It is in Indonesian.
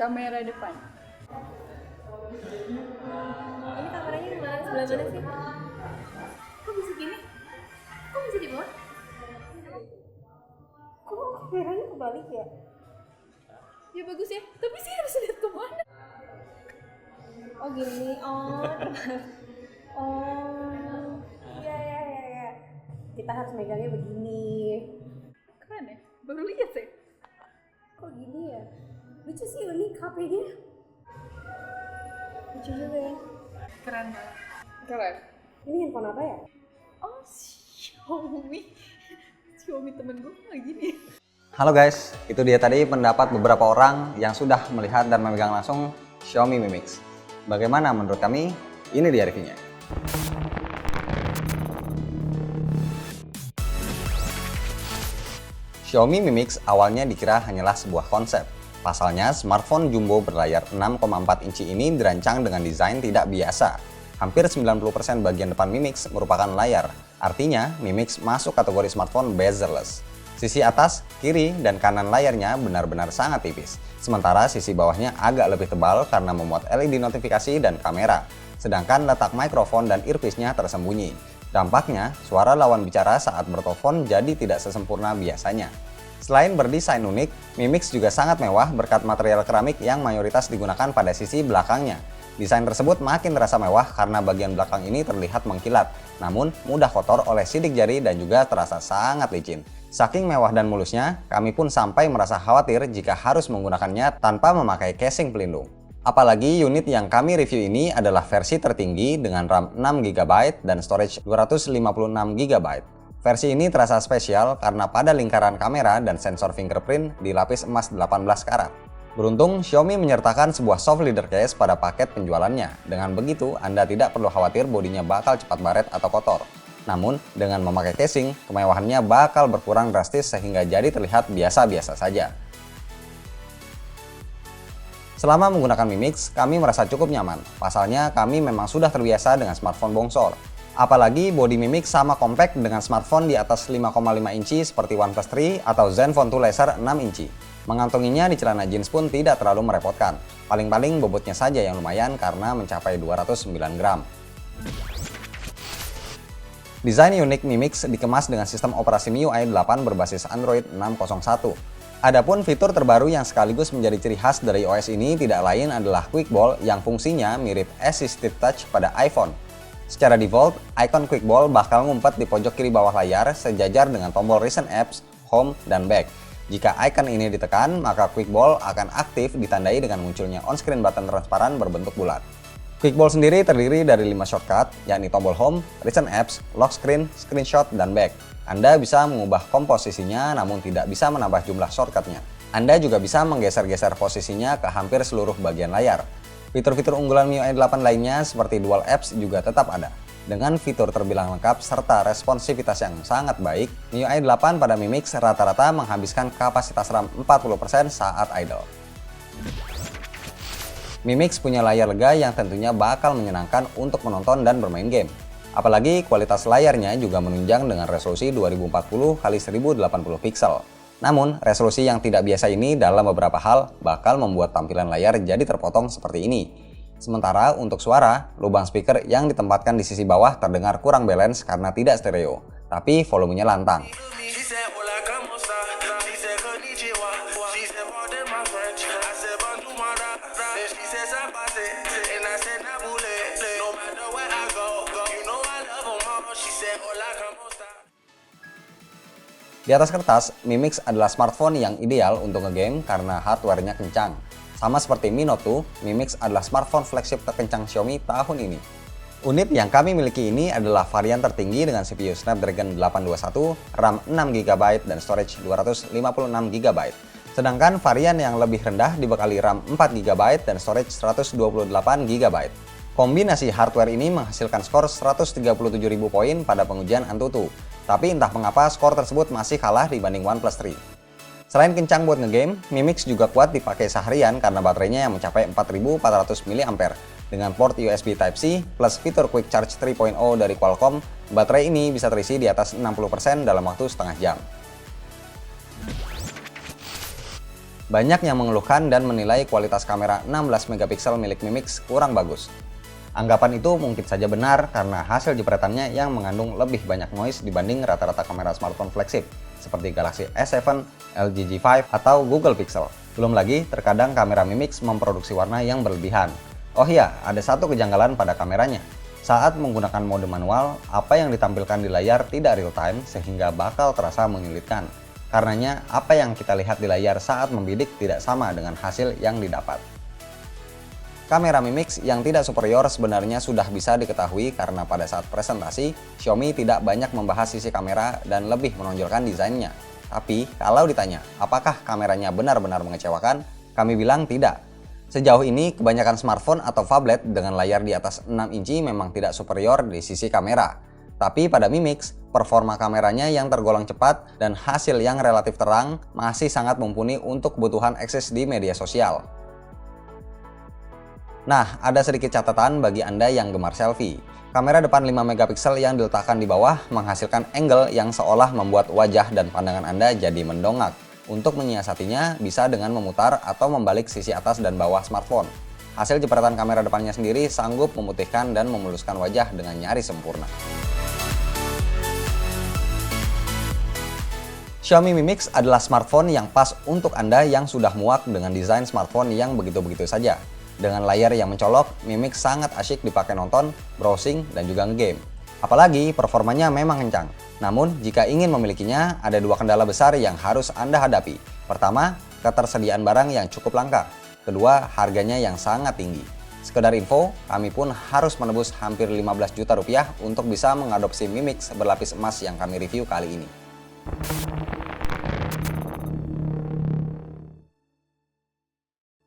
kamera depan. Ini kameranya di mana? Sebelah mana sih? Kok bisa gini? Kok bisa di bawah? Kok kameranya kebalik ya? Ya bagus ya, tapi sih harus lihat kemana. Oh gini, oh. Oh. Iya. Kita harus megangnya begini. Keren ya, baru lihat sih. Kok gini ya? Lucu sih, unik HP-nya. Lucu juga ya. Keren banget. Keren. Ini handphone apa ya? Oh, Xiaomi temen gue kayak gini. Halo guys, itu dia tadi pendapat beberapa orang yang sudah melihat dan memegang langsung Xiaomi Mi Mix. Bagaimana menurut kami? Ini dia reviewnya. Xiaomi Mi Mix awalnya dikira hanyalah sebuah konsep. Pasalnya, smartphone jumbo berlayar 6,4 inci ini dirancang dengan desain tidak biasa. Hampir 90% bagian depan Mi Mix merupakan layar. Artinya, Mi Mix masuk kategori smartphone bezel-less. Sisi atas, kiri, dan kanan layarnya benar-benar sangat tipis. Sementara sisi bawahnya agak lebih tebal karena memuat LED notifikasi dan kamera. Sedangkan letak mikrofon dan earpiece-nya tersembunyi. Dampaknya, suara lawan bicara saat bertelepon jadi tidak sesempurna biasanya. Selain berdesain unik, Mi Mix juga sangat mewah berkat material keramik yang mayoritas digunakan pada sisi belakangnya. Desain tersebut makin terasa mewah karena bagian belakang ini terlihat mengkilat, namun mudah kotor oleh sidik jari dan juga terasa sangat licin. Saking mewah dan mulusnya, kami pun sampai merasa khawatir jika harus menggunakannya tanpa memakai casing pelindung. Apalagi unit yang kami review ini adalah versi tertinggi dengan RAM 6GB dan storage 256GB. Versi ini terasa spesial karena pada lingkaran kamera dan sensor fingerprint dilapis emas 18 karat. Beruntung, Xiaomi menyertakan sebuah soft leather case pada paket penjualannya. Dengan begitu, Anda tidak perlu khawatir bodinya bakal cepat baret atau kotor. Namun, dengan memakai casing, kemewahannya bakal berkurang drastis sehingga jadi terlihat biasa-biasa saja. Selama menggunakan Mi Mix, kami merasa cukup nyaman. Pasalnya, kami memang sudah terbiasa dengan smartphone bongsor. Apalagi bodi Mi Mix sama compact dengan smartphone di atas 5,5 inci seperti OnePlus 3 atau Zenfone 2 Laser 6 inci. Mengantonginya di celana jeans pun tidak terlalu merepotkan. Paling-paling bobotnya saja yang lumayan karena mencapai 209 gram. Desain unik Mi Mix dikemas dengan sistem operasi MIUI 8 berbasis Android 6.01. Adapun fitur terbaru yang sekaligus menjadi ciri khas dari OS ini tidak lain adalah Quick Ball yang fungsinya mirip Assisted Touch pada iPhone. Secara default, ikon Quick Ball bakal ngumpet di pojok kiri bawah layar sejajar dengan tombol Recent Apps, Home, dan Back. Jika icon ini ditekan, maka Quick Ball akan aktif ditandai dengan munculnya on-screen button transparan berbentuk bulat. Quick Ball sendiri terdiri dari 5 shortcut, yakni tombol Home, Recent Apps, Lock Screen, Screenshot, dan Back. Anda bisa mengubah komposisinya namun tidak bisa menambah jumlah shortcutnya. Anda juga bisa menggeser-geser posisinya ke hampir seluruh bagian layar. Fitur-fitur unggulan MIUI 8 lainnya seperti Dual Apps juga tetap ada. Dengan fitur terbilang lengkap serta responsivitas yang sangat baik, MIUI 8 pada Mi Mix rata-rata menghabiskan kapasitas RAM 40% saat idle. Mi Mix punya layar lega yang tentunya bakal menyenangkan untuk menonton dan bermain game. Apalagi kualitas layarnya juga menunjang dengan resolusi 2040x1080 pixel. Namun, resolusi yang tidak biasa ini dalam beberapa hal bakal membuat tampilan layar jadi terpotong seperti ini. Sementara untuk suara, lubang speaker yang ditempatkan di sisi bawah terdengar kurang balance karena tidak stereo, tapi volumenya lantang. Di atas kertas, Mi Mix adalah smartphone yang ideal untuk ngegame karena hardware-nya kencang. Sama seperti Mi Note 2, Mi Mix adalah smartphone flagship terkencang Xiaomi tahun ini. Unit yang kami miliki ini adalah varian tertinggi dengan CPU Snapdragon 821, RAM 6GB dan storage 256GB. Sedangkan varian yang lebih rendah dibekali RAM 4GB dan storage 128GB. Kombinasi hardware ini menghasilkan skor 137.000 poin pada pengujian AnTuTu. Tapi entah mengapa skor tersebut masih kalah dibanding OnePlus 3. Selain kencang buat ngegame, Mi Mix juga kuat dipakai seharian karena baterainya yang mencapai 4400 mAh. Dengan port USB Type-C plus fitur Quick Charge 3.0 dari Qualcomm, baterai ini bisa terisi di atas 60% dalam waktu setengah jam. Banyak yang mengeluhkan dan menilai kualitas kamera 16 megapiksel milik Mimix kurang bagus. Anggapan itu mungkin saja benar karena hasil jepretannya yang mengandung lebih banyak noise dibanding rata-rata kamera smartphone flagship seperti Galaxy S7, LG G5, atau Google Pixel. Belum lagi, terkadang kamera Mimix memproduksi warna yang berlebihan. Oh iya, ada satu kejanggalan pada kameranya. Saat menggunakan mode manual, apa yang ditampilkan di layar tidak real time sehingga bakal terasa menyulitkan. Karenanya, apa yang kita lihat di layar saat membidik tidak sama dengan hasil yang didapat. Kamera Mimix yang tidak superior sebenarnya sudah bisa diketahui karena pada saat presentasi, Xiaomi tidak banyak membahas sisi kamera dan lebih menonjolkan desainnya. Tapi, kalau ditanya, apakah kameranya benar-benar mengecewakan? Kami bilang tidak. Sejauh ini, kebanyakan smartphone atau phablet dengan layar di atas 6 inci memang tidak superior di sisi kamera. Tapi pada Mimix, performa kameranya yang tergolong cepat dan hasil yang relatif terang masih sangat mumpuni untuk kebutuhan akses di media sosial. Nah, ada sedikit catatan bagi Anda yang gemar selfie. Kamera depan 5 megapiksel yang diletakkan di bawah menghasilkan angle yang seolah membuat wajah dan pandangan Anda jadi mendongak. Untuk menyiasatinya bisa dengan memutar atau membalik sisi atas dan bawah smartphone. Hasil jepretan kamera depannya sendiri sanggup memutihkan dan memuluskan wajah dengan nyaris sempurna. Xiaomi Mi Mix adalah smartphone yang pas untuk Anda yang sudah muak dengan desain smartphone yang begitu-begitu saja. Dengan layar yang mencolok, Mi Mix sangat asyik dipakai nonton, browsing, dan juga nge-game. Apalagi performanya memang kencang. Namun, jika ingin memilikinya, ada dua kendala besar yang harus Anda hadapi. Pertama, ketersediaan barang yang cukup langka. Kedua, harganya yang sangat tinggi. Sekedar info, kami pun harus menebus hampir 15 juta rupiah untuk bisa mengadopsi Mi Mix berlapis emas yang kami review kali ini.